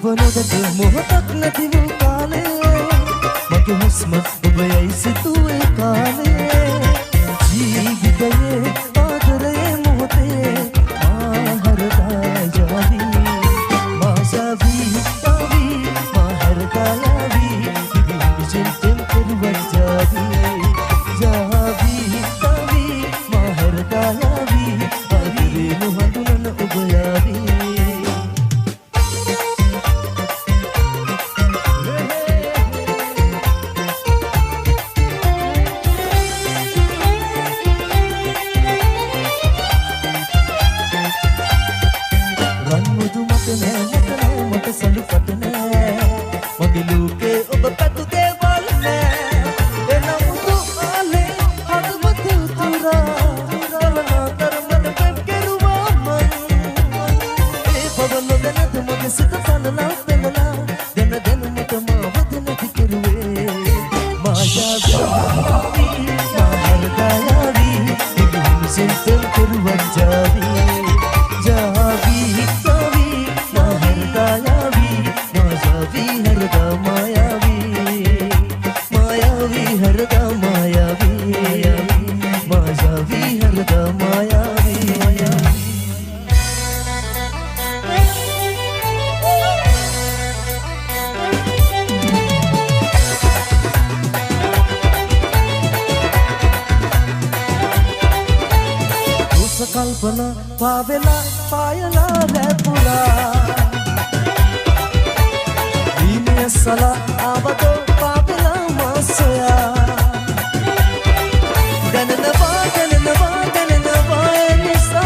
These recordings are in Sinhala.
පවනකට මොහොතක් නැති වූ කාලේ මගේ හුස්ම ඔබයි සිතුවේ කාලේ ජීවිතයේ ආදරයේ මොහොතේ ආහරදා ජාවි මාසවි තවි මාහරදා යාවි විවිධ තෙම්පරුවක් ජාවි ජාවි තවි මාහරදා යාවි ආදරේ නොහඳුනන ඔබ යාවි कल्पना पावेला पायला रेपुरा दीने सला आबदो पावेला मासया गननवा निसा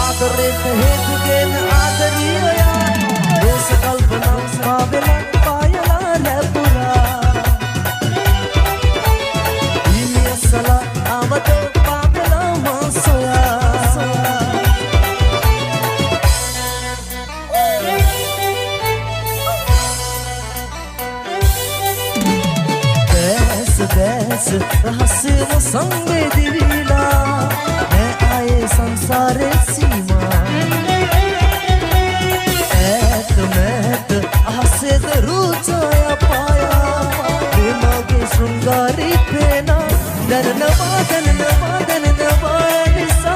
आदरे हेतुगेन आदरिया दोस कल्पना पावेला पायला रेपुरा दीने सला आबदो पावेला मासया बैस रहस्य वो संग दिला मैं आए संसारे सीमा ऐत हसे रुचाया पाया दिमागे श्रृंगारी फेना धनवा निसा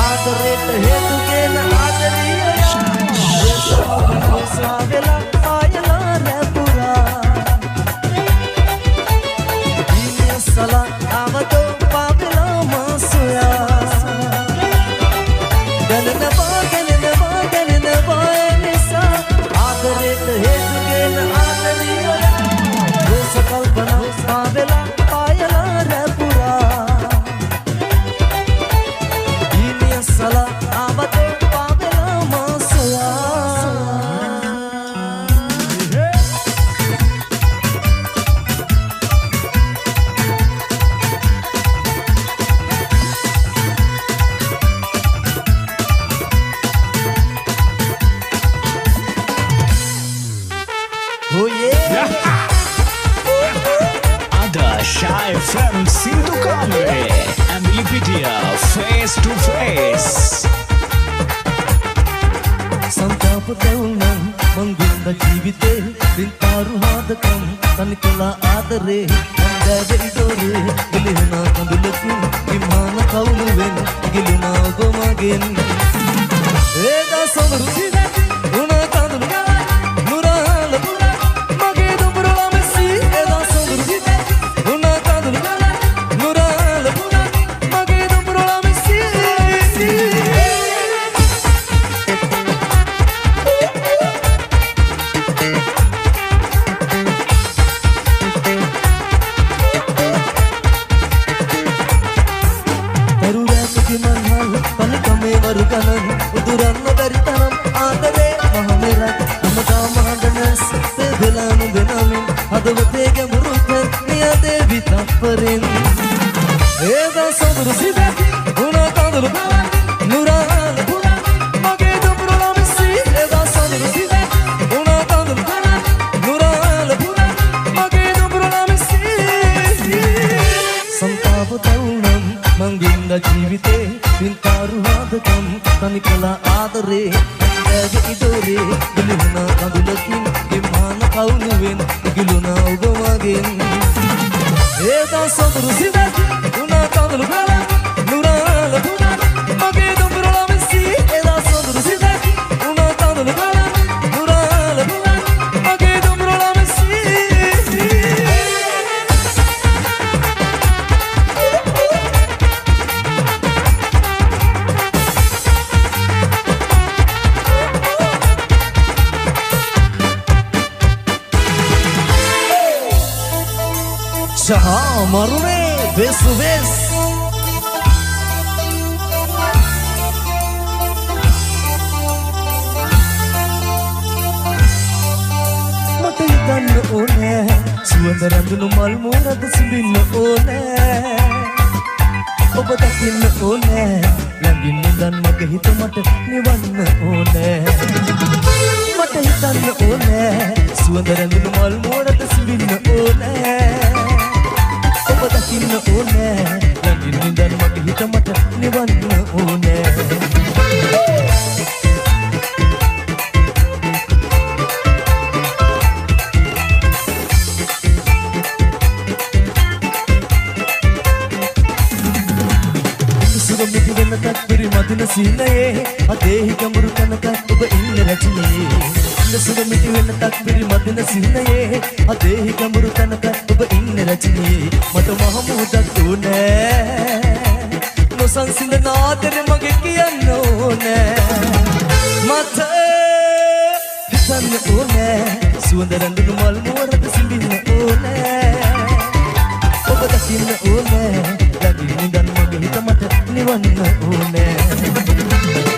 आदरे हेतु के न आदरिया सावेला पायला रेपुरा सला आवतो पावेला मासया गननवा निसा आदरे हेतुगेन आदरिया दोस कल्पना पावेला पायला रेपुरा दीने सला आवतो पावेला मासया Shy from Sindhu Kamre and Lipidia face to face. संताप तरुणं मंगुंद जीविते बिंतारु हादकं तनिकला आदरे अंदवेदोरे गिलिना कंदुलकु विमान कौलुवेन गिलिना गोमगेन एदा समरुचि उना कंदुलगा नुराल मगे दुबुरला मेसी एदा समरुचि उना कंदुलगा नुराल मगे दुबुरला Messi Kanan uduran beritanam adare mahamera amata mahadanas te belanu benamin adavate ke muruthan niya devi tapparin eda sadru sibati una kadru nuran mage dubrula misi eda sadru sibati una kadru nuran mage dubrula misi santap taunam manginda jeevite pintaru hadakam tanikala adare ඇගේ ඉදෝරේ ගිලුණා කඳුලකින් එමාන කවුළුවෙන් ගිලුණා ඔබ මගෙන් ඒදා සොඳුරු සිතක් උනා කඳුළු ගලක් නුරාල පුදක් මගේ දුඹුරල මෙසි ඒදා සොඳුරු සිතක් උනා කඳුළු ගලක් නුරාල පුදක් මගේ දුඹුරල Messi Shaha Marune Besu Bes Mata hitanna one Suwanda randunu mal morada simbinna one Oba dakinna one Langin nindan mage hita mata niwanna one Mata hitanna one Suwanda randunu mal morada simbinna one ඔබ දකින්න ඕනේ ළඟින් ඉඳන් මගේ හිත මට නිවන්න ඕනේ සුගමිති වෙන තත්පරි මදින සීනයේ අදේහි ගඹුරු තනක ඔබ ඉන්න රැචිනේ සුගමිති වෙන තත්පරි මදින සීනයේ අදේහි ගඹුරු තනක ඔබ ඉන්න රැචිනේ මට මහමුදක් ඕනේ නොසන්සිඳ නාදර මගේ කියන්න ඕනේ මට හිතන්න ඕනේ සුවඳ රැඳුණු මල් මුවරද සිඹින්න ඕනේ ඔබ දකින්න ඕනේ ළඟින් ඉඳන් මගේ හිත මට නිවන්න ඕනේ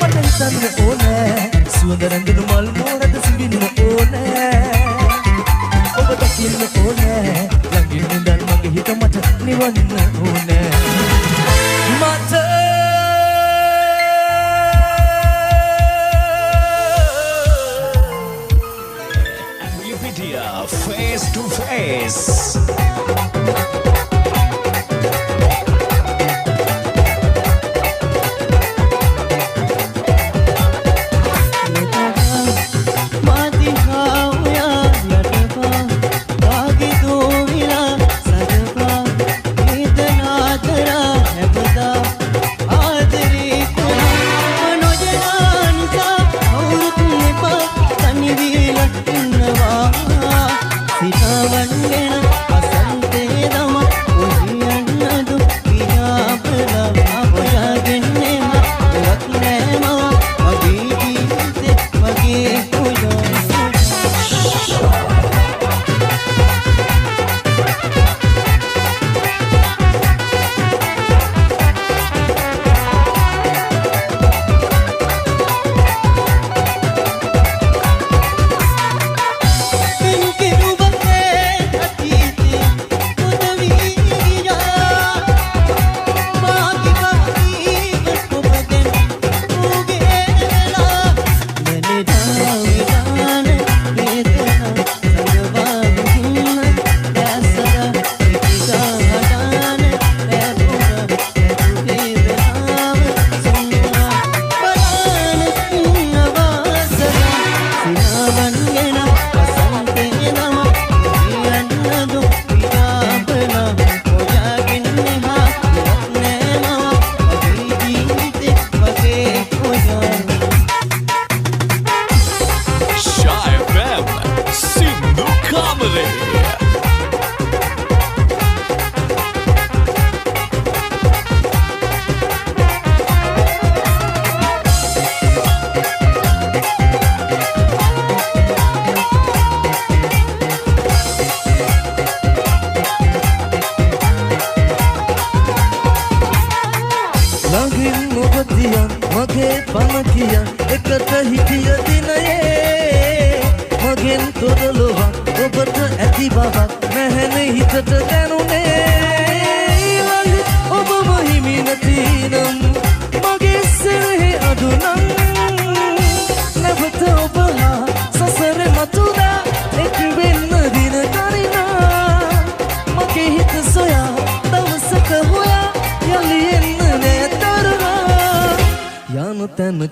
මට හිතන්න ඕනේ සුවඳ රැඳුණු මල් මුවරද සිඹින්න ඕනේ ඔබ දකින්න ඕනේ ළඟින් ඉඳන් මගේ හිත මට නිවන්න ඕනේ මට Amplifitia Face to Face.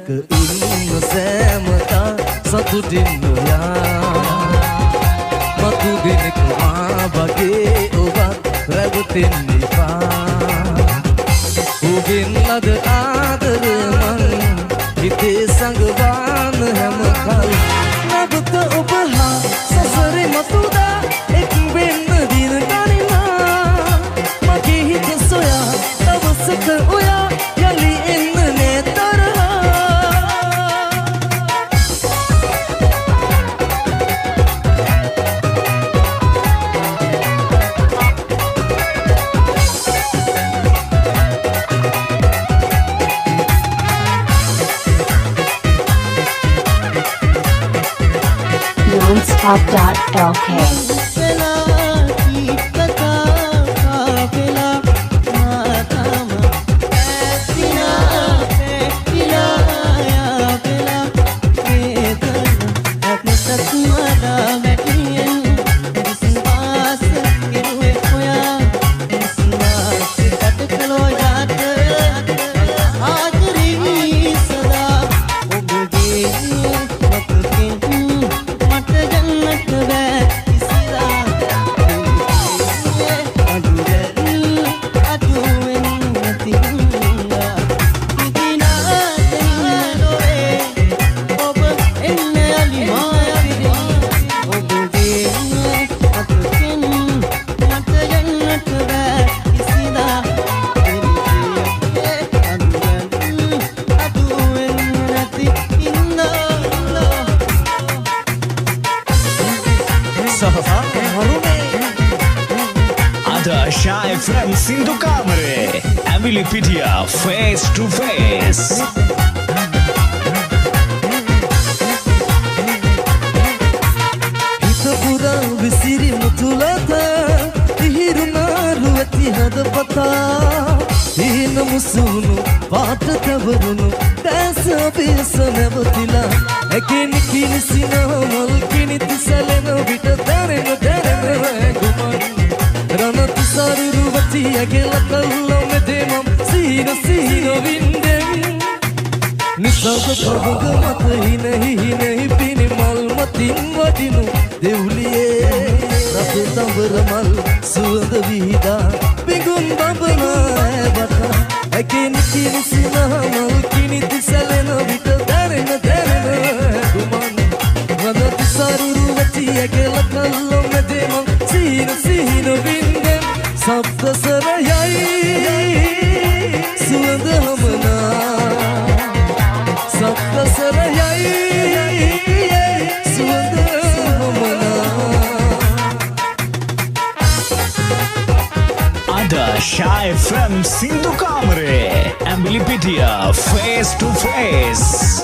තැනක ඉන්න සෑමදා සතුටින් නොයා මතු දෙනෙක මා වගේ ඔබත් රැවටෙන්න එපා ඔබෙන් අද ආදර මං හිතේ සංගවාන හැමකල් නබත ඔබ හා සසරේ මතුදා එක් වෙන්න දින ගනිමා මගේ හිත සොයා දවසක ඔයා යලි එන්න නේ තරහා nonstop.lk Shy from Sindhu Kamare, Emily Pitia, face to face. හිත පුරා විසිරි මුතුලත ඉහිරුනාරු ඇති හද පතා හීන මුසුණු පාට තවරුණු දැස පිස නැවතිලා ඇකෙනි කිනිසින මල් කිනිති සැලෙන විට දැනෙන ගුමන් රණත් සරුරුවති ඇගෙල කල්ලම දෙමම් සීන වින්දෙන් නිසංක පවග මත හිනෙහි පිණි මල් මතින් වටිනු දෙව්ලියේ රතු තඹර මල් සුවඳ විහිදා පිඟුම් බබන ඇබට ඇකෙනි කිනිසින මල් කිනිති සැලෙන විට දැනෙන ගුමන් රණත් සරුරුවති ඇගෙල කල්ලම දෙමම් සීන වින්දෙන් සබ්ද සරයයි සුවඳ හමනා සබ්ද සරයයි සුවඳ හමනා Ada Shy from Sindhu Kamare, Emily Pitia, face to face.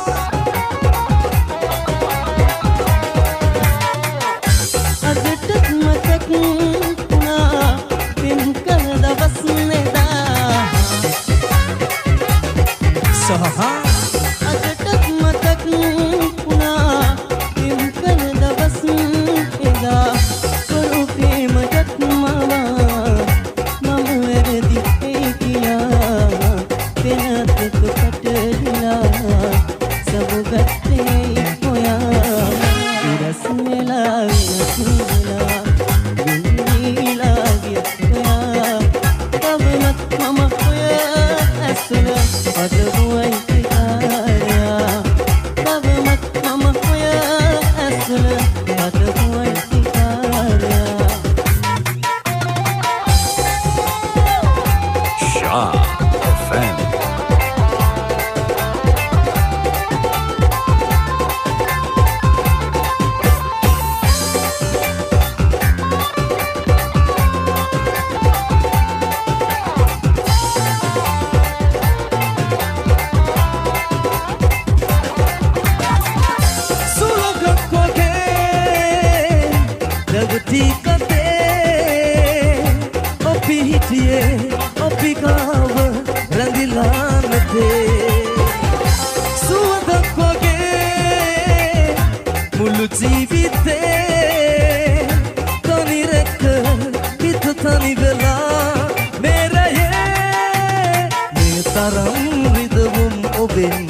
තරම් රිදවුම් ඔබෙන්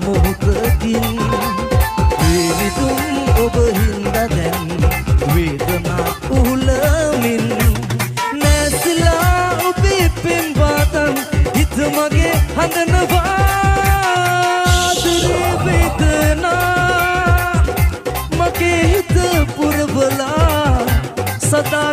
මොහොතකින් වේවිතුම් ඔබ හින්දා දැන් වේදනා උහුලමින් නැසිලා ඔබේ පෙම්වාතන් හිත මගේ හඳනවා දුරේ වේදනා මගේ හිත පුරවලා සදා